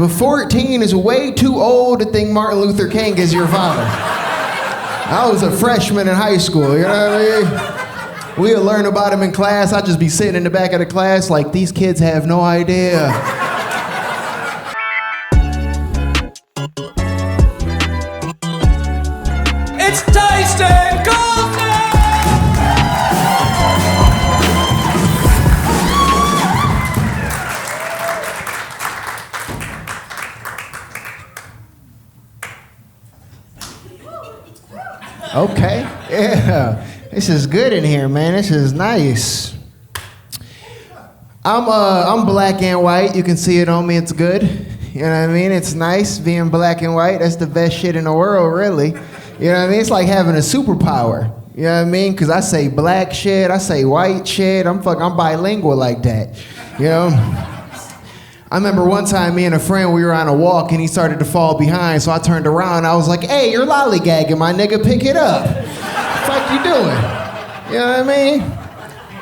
But 14 is way too old to think Martin Luther King is your father. I was a freshman in high school, you know what I mean? We'd learn about him in class. I'd just be sitting in the back of the class like, these kids have no idea. It's Tyson Colson! Okay, yeah. This is good in here, man. This is nice. I'm black and white. You can see it on me. It's good. You know what I mean? It's nice being black and white. That's the best shit in the world, really. You know what I mean? It's like having a superpower. You know what I mean? Because I say black shit, I say white shit. I'm bilingual like that. You know? I remember one time me and a friend, we were on a walk and he started to fall behind, so I turned around and I was like, hey, you're lollygagging, my nigga, pick it up. What the fuck you doing? You know what I mean?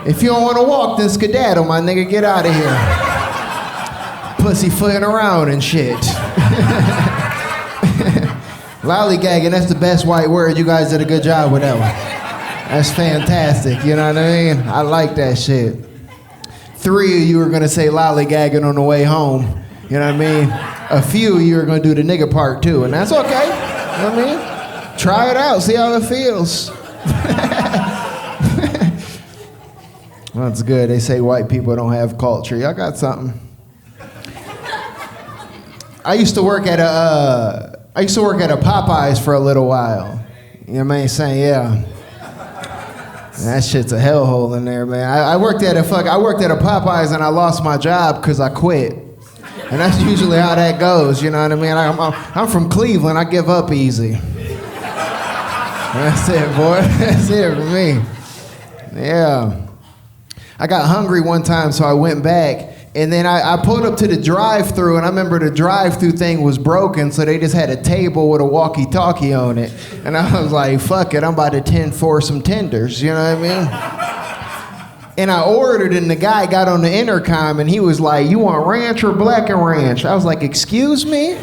If you don't want to walk, then skedaddle, my nigga, get out of here. Pussyfooting around and shit. Lollygagging, that's the best white word. You guys did a good job with that one. That's fantastic, you know what I mean? I like that shit. 3 of you are gonna say lollygagging on the way home. You know what I mean? A few of you are gonna do the nigga part too, and that's okay. You know what I mean? Try it out, see how it feels. That's good. They say white people don't have culture. Y'all got something. I used to work at a Popeyes for a little while. You know what I mean? Saying, yeah. That shit's a hellhole in there, man. I worked at a Popeyes and I lost my job because I quit. And that's usually how that goes, you know what I mean? I'm from Cleveland, I give up easy. That's it, boy. That's it for me. Yeah. I got hungry one time, so I went back. And then I pulled up to the drive-thru, and I remember the drive-thru thing was broken, so they just had a table with a walkie-talkie on it. And I was like, fuck it, I'm about to tend for some tenders, you know what I mean? And I ordered, and the guy got on the intercom, and he was like, you want ranch or black and ranch? I was like, excuse me?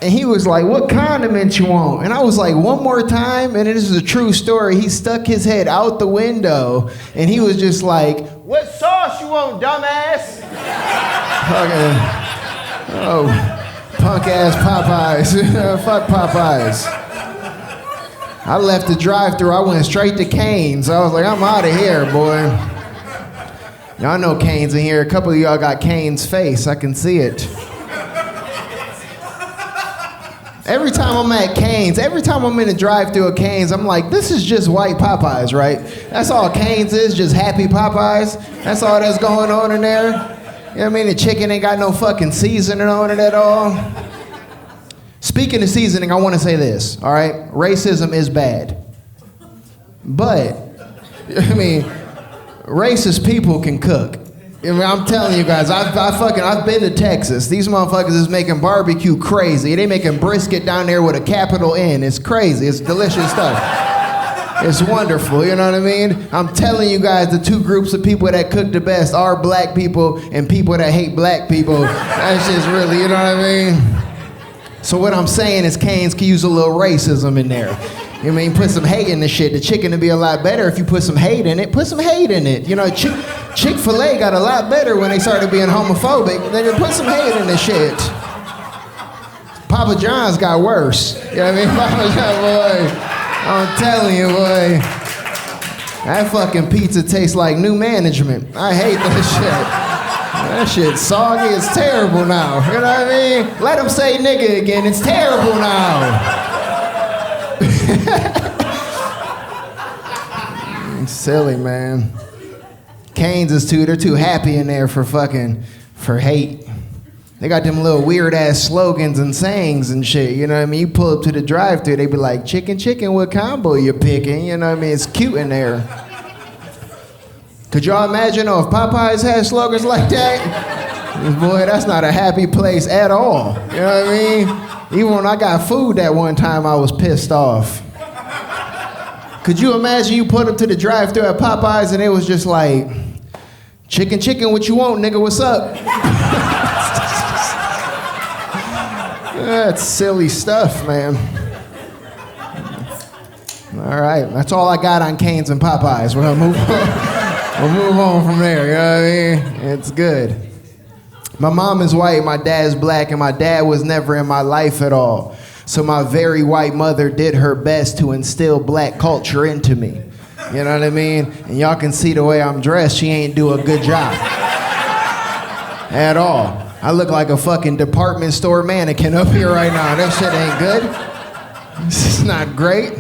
And he was like, what condiment you want? And I was like, one more time, and this is a true story. He stuck his head out the window, and he was just like, what sauce you want, dumbass? Fucking, oh, punk ass Popeyes. Fuck Popeyes. I left the drive-thru. I went straight to Cane's. I was like, I'm out of here, boy. Y'all know Cane's in here. A couple of y'all got Cane's face. I can see it. Every time I'm at Cane's, every time I'm in the drive-thru at Cane's, I'm like, this is just white Popeyes, right? That's all Cane's is, just happy Popeyes. That's all that's going on in there. You know what I mean? The chicken ain't got no fucking seasoning on it at all. Speaking of seasoning, I want to say this, all right? Racism is bad. But, I mean, racist people can cook. I mean, I'm telling you guys, I've been to Texas. These motherfuckers is making barbecue crazy. They making brisket down there with a capital N. It's crazy. It's delicious stuff. It's wonderful, you know what I mean? I'm telling you guys, the two groups of people that cook the best are black people and people that hate black people. That's just really, you know what I mean? So what I'm saying is Cane's can use a little racism in there. You know what I mean? Put some hate in the shit. The chicken would be a lot better if you put some hate in it. Put some hate in it. You know, Chick-fil-A got a lot better when they started being homophobic. They put some hate in the shit. Papa John's got worse. You know what I mean? Papa John, boy. I'm telling you, boy. That fucking pizza tastes like new management. I hate that shit. That shit's soggy. It's terrible now. You know what I mean? Let them say nigga again. It's terrible now. Silly, man. Cane's is they're too happy in there for hate. They got them little weird ass slogans and sayings and shit, you know what I mean? You pull up to the drive-thru, they be like, chicken, what combo you picking? You know what I mean? It's cute in there. Could y'all imagine if Popeyes had slogans like that? Boy, that's not a happy place at all. You know what I mean? Even when I got food that one time, I was pissed off. Could you imagine you put up to the drive-thru at Popeyes and it was just like, chicken, what you want, nigga, what's up? That's silly stuff, man. All right, that's all I got on Canes and Popeyes. We'll move on. We'll move on from there, you know what I mean? It's good. My mom is white, my dad's black, and my dad was never in my life at all. So my very white mother did her best to instill black culture into me. You know what I mean? And y'all can see the way I'm dressed, she ain't do a good job. At all. I look like a fucking department store mannequin up here right now. That shit ain't good. This is not great.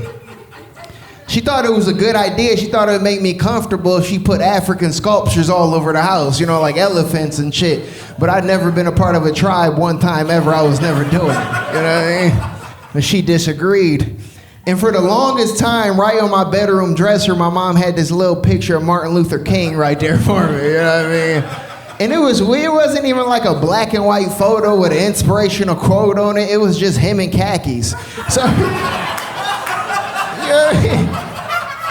She thought it was a good idea. She thought it would make me comfortable if she put African sculptures all over the house, you know, like elephants and shit. But I'd never been a part of a tribe one time ever. I was never doing it, you know what I mean? But she disagreed. And for the longest time, right on my bedroom dresser, my mom had this little picture of Martin Luther King right there for me, you know what I mean? And it was weird. It wasn't even like a black and white photo with an inspirational quote on it. It was just him in khakis. So, you know what I mean?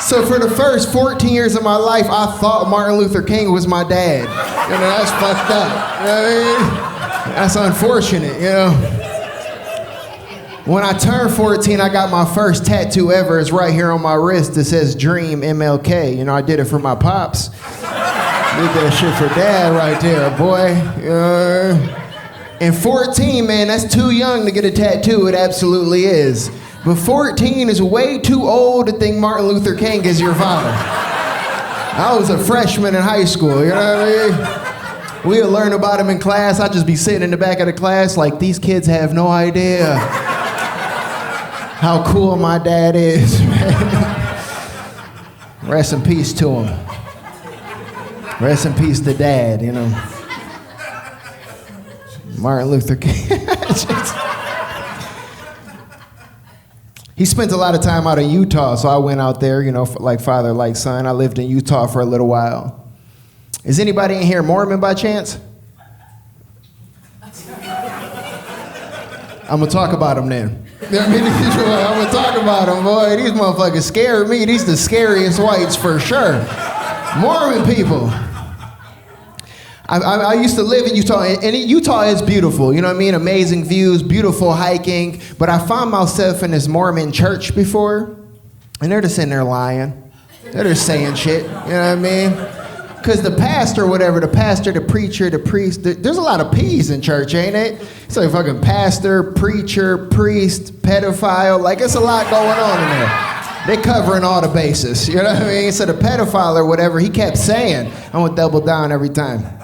So for the first 14 years of my life, I thought Martin Luther King was my dad. You know, that's fucked up. You know what I mean? That's unfortunate, you know? When I turned 14, I got my first tattoo ever. It's right here on my wrist. It says Dream MLK. You know, I did it for my pops. Did that shit for dad right there, boy. And 14, man, that's too young to get a tattoo. It absolutely is. But 14 is way too old to think Martin Luther King is your father. I was a freshman in high school, you know what I mean? We would learn about him in class. I'd just be sitting in the back of the class like, these kids have no idea how cool my dad is, man. Rest in peace to him. Rest in peace to Dad, you know. Martin Luther King. He spent a lot of time out in Utah, so I went out there, you know, like father, like son. I lived in Utah for a little while. Is anybody in here Mormon by chance? I'm gonna talk about them then. I'm gonna talk about them, boy. These motherfuckers scare me. These the scariest whites for sure. Mormon people. I used to live in Utah, and Utah is beautiful, you know what I mean? Amazing views, beautiful hiking, but I found myself in this Mormon church before, and they're just sitting there lying. They're just saying shit, you know what I mean? Because the pastor, whatever, the pastor, the preacher, the priest, there's a lot of P's in church, ain't it? It's like fucking pastor, preacher, priest, pedophile, like it's a lot going on in there. They covering all the bases, you know what I mean? So the pedophile or whatever, he kept saying, I'm gonna double down every time.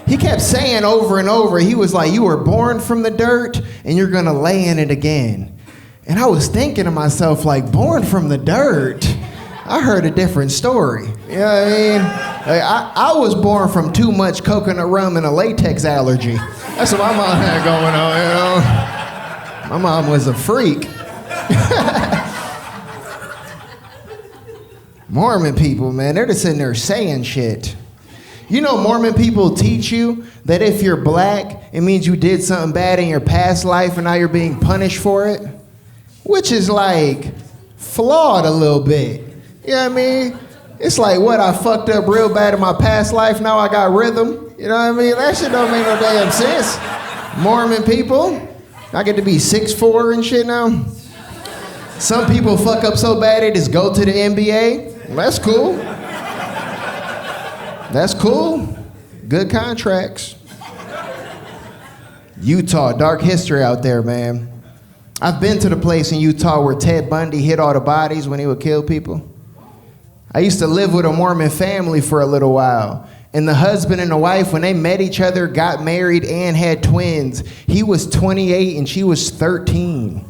He kept saying over and over, he was like, you were born from the dirt and you're gonna lay in it again. And I was thinking to myself, like, born from the dirt? I heard a different story, you know what I mean? Like, I was born from too much coconut rum and a latex allergy. That's what my mom had going on, you know? My mom was a freak. Mormon people, man, they're just sitting there saying shit. You know, Mormon people teach you that if you're black, it means you did something bad in your past life and now you're being punished for it. Which is like flawed a little bit. You know what I mean? It's like, what, I fucked up real bad in my past life, now I got rhythm? You know what I mean? That shit don't make no damn sense. Mormon people, I get to be 6'4" and shit now. Some people fuck up so bad they just go to the NBA. Well, that's cool. That's cool. Good contracts. Utah, dark history out there, man. I've been to the place in Utah where Ted Bundy hid all the bodies when he would kill people. I used to live with a Mormon family for a little while. And the husband and the wife, when they met each other, got married and had twins. He was 28 and she was 13.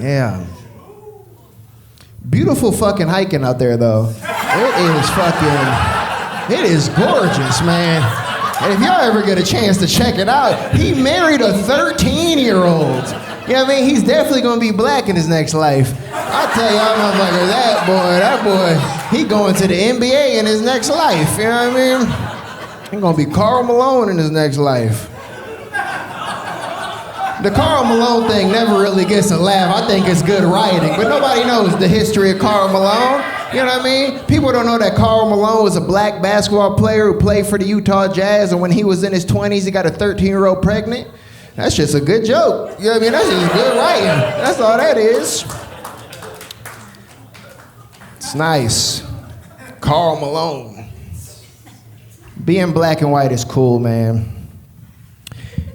Yeah. Beautiful fucking hiking out there, though. It is gorgeous, man. And if y'all ever get a chance to check it out, he married a 13-year-old. You know what I mean? He's definitely gonna be black in his next life. I'll tell y'all motherfuckers, that boy, he going to the NBA in his next life. You know what I mean? He's gonna be Karl Malone in his next life. The Karl Malone thing never really gets a laugh. I think it's good writing, but nobody knows the history of Karl Malone. You know what I mean? People don't know that Karl Malone was a black basketball player who played for the Utah Jazz, and when he was in his 20s, he got a 13-year-old pregnant. That's just a good joke. You know what I mean? That's just good writing. That's all that is. It's nice. Karl Malone. Being black and white is cool, man.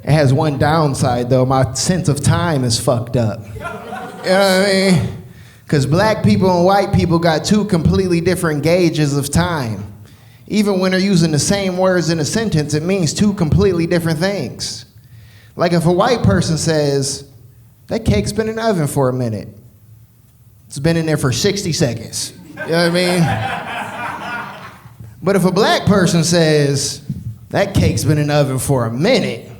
It has one downside, though. My sense of time is fucked up. You know what I mean? Because black people and white people got two completely different gauges of time. Even when they're using the same words in a sentence, it means two completely different things. Like if a white person says, that cake's been in the oven for a minute. It's been in there for 60 seconds. You know what I mean? But if a black person says, that cake's been in the oven for a minute,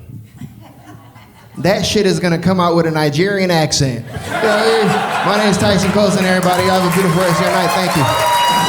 that shit is gonna come out with a Nigerian accent. You know what I mean? My name's Tyson Colson, everybody. Y'all have a beautiful rest of your night. Thank you.